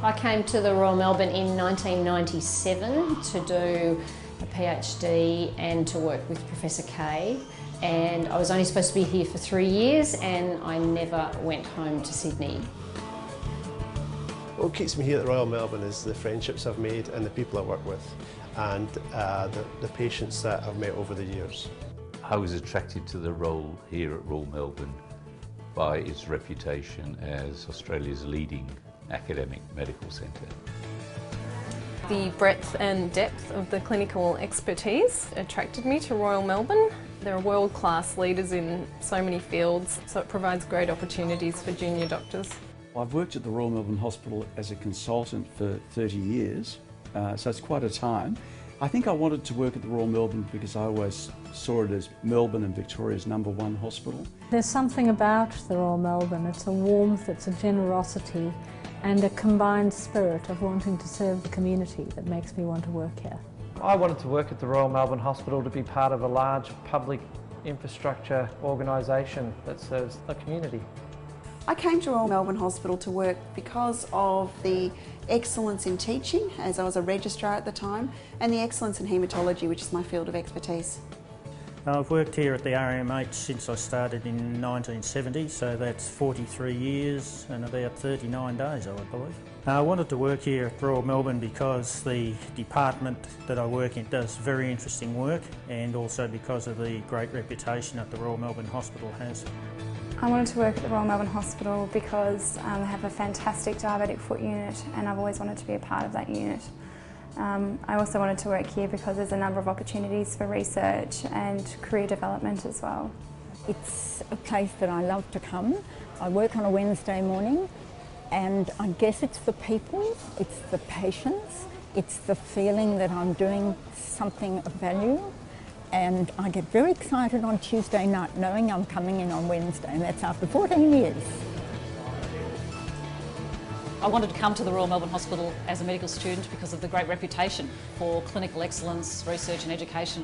I came to the Royal Melbourne in 1997 to do a PhD and to work with Professor Kay, and I was only supposed to be here for 3 years and I never went home to Sydney. What keeps me here at Royal Melbourne is the friendships I've made and the people I work with, and the patients that I've met over the years. I was attracted to the role here at Royal Melbourne by its reputation as Australia's leading academic medical centre. The breadth and depth of the clinical expertise attracted me to Royal Melbourne. There are world-class leaders in so many fields, so it provides great opportunities for junior doctors. I've worked at the Royal Melbourne Hospital as a consultant for 30 years, so it's quite a time. I think I wanted to work at the Royal Melbourne because I always saw it as Melbourne and Victoria's #1 hospital. There's something about the Royal Melbourne. It's a warmth, it's a generosity and a combined spirit of wanting to serve the community that makes me want to work here. I wanted to work at the Royal Melbourne Hospital to be part of a large public infrastructure organisation that serves the community. I came to Royal Melbourne Hospital to work because of the excellence in teaching, as I was a registrar at the time, and the excellence in haematology, which is my field of expertise. I've worked here at the RMH since I started in 1970, so that's 43 years and about 39 days, I would believe. I wanted to work here at Royal Melbourne because the department that I work in does very interesting work, and also because of the great reputation that the Royal Melbourne Hospital has. I wanted to work at the Royal Melbourne Hospital because they have a fantastic diabetic foot unit, and I've always wanted to be a part of that unit. I also wanted to work here because there's a number of opportunities for research and career development as well. It's a place that I love to come. I work on a Wednesday morning, and I guess it's the people, it's the patients, it's the feeling that I'm doing something of value. And I get very excited on Tuesday night knowing I'm coming in on Wednesday, and that's after 14 years. I wanted to come to the Royal Melbourne Hospital as a medical student because of the great reputation for clinical excellence, research and education.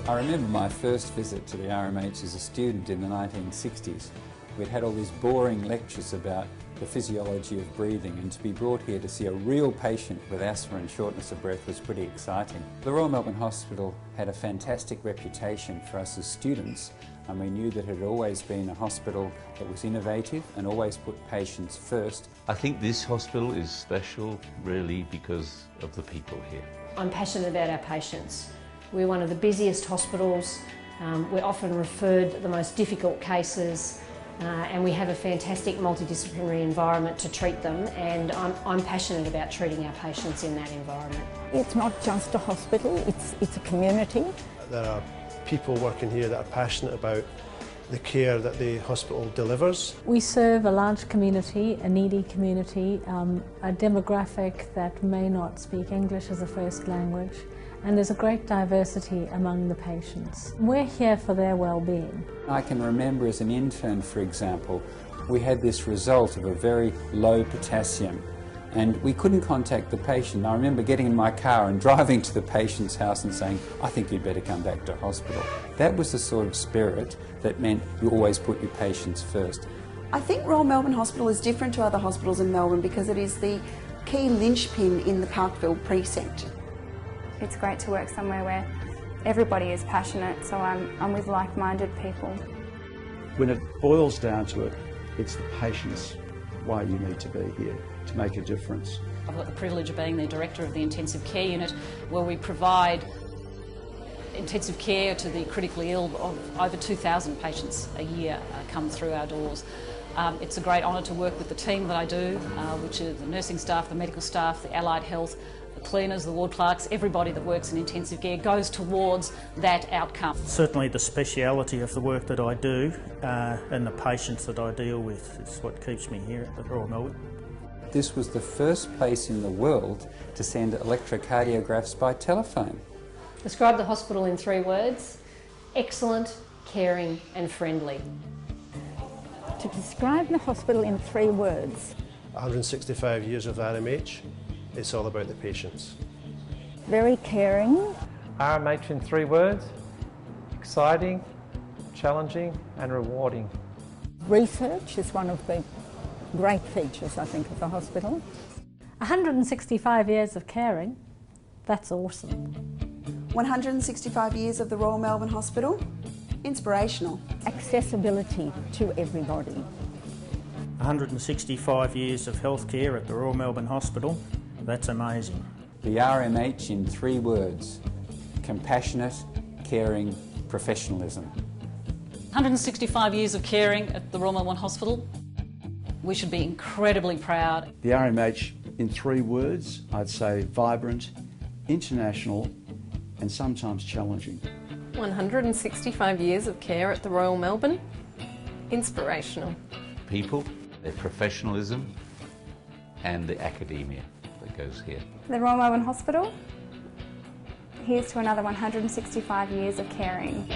I remember my first visit to the RMH as a student in the 1960s. We'd had all these boring lectures about the physiology of breathing, and to be brought here to see a real patient with asthma and shortness of breath was pretty exciting. The Royal Melbourne Hospital had a fantastic reputation for us as students, and we knew that it had always been a hospital that was innovative and always put patients first. I think this hospital is special really because of the people here. I'm passionate about our patients. We're one of the busiest hospitals. We're often referred the most difficult cases. And we have a fantastic multidisciplinary environment to treat them, and I'm passionate about treating our patients in that environment. It's not just a hospital, it's a community. There are people working here that are passionate about the care that the hospital delivers. We serve a large community, a needy community, a demographic that may not speak English as a first language, and there's a great diversity among the patients. We're here for their well-being. I can remember as an intern, for example, we had this result of a very low potassium, and we couldn't contact the patient. I remember getting in my car and driving to the patient's house and saying, I think you'd better come back to hospital. That was the sort of spirit that meant you always put your patients first. I think Royal Melbourne Hospital is different to other hospitals in Melbourne because it is the key linchpin in the Parkville precinct. It's great to work somewhere where everybody is passionate, so I'm with like-minded people. When it boils down to it, it's the patients why you need to be here, to make a difference. I've got the privilege of being the director of the intensive care unit, where we provide intensive care to the critically ill. Of over 2,000 patients a year come through our doors. It's a great honour to work with the team that I do, which are the nursing staff, the medical staff, the allied health, the cleaners, the ward clerks. Everybody that works in intensive care goes towards that outcome. Certainly the speciality of the work that I do and the patients that I deal with is what keeps me here at the Royal Melbourne. This was the first place in the world to send electrocardiographs by telephone. Describe the hospital in 3 words: excellent, caring and friendly. To describe the hospital in 3 words. 165 years of RMH, it's all about the patients. Very caring. RMH in 3 words: exciting, challenging and rewarding. Research is one of the great features, I think, of the hospital. 165 years of caring, that's awesome. 165 years of the Royal Melbourne Hospital, inspirational. Accessibility to everybody. 165 years of healthcare at the Royal Melbourne Hospital, that's amazing. The RMH in 3 words: compassionate, caring, professionalism. 165 years of caring at the Royal Melbourne Hospital. We should be incredibly proud. The RMH in 3 words, I'd say vibrant, international and sometimes challenging. 165 years of care at the Royal Melbourne. Inspirational. People, their professionalism and the academia that goes here. The Royal Melbourne Hospital, here's to another 165 years of caring.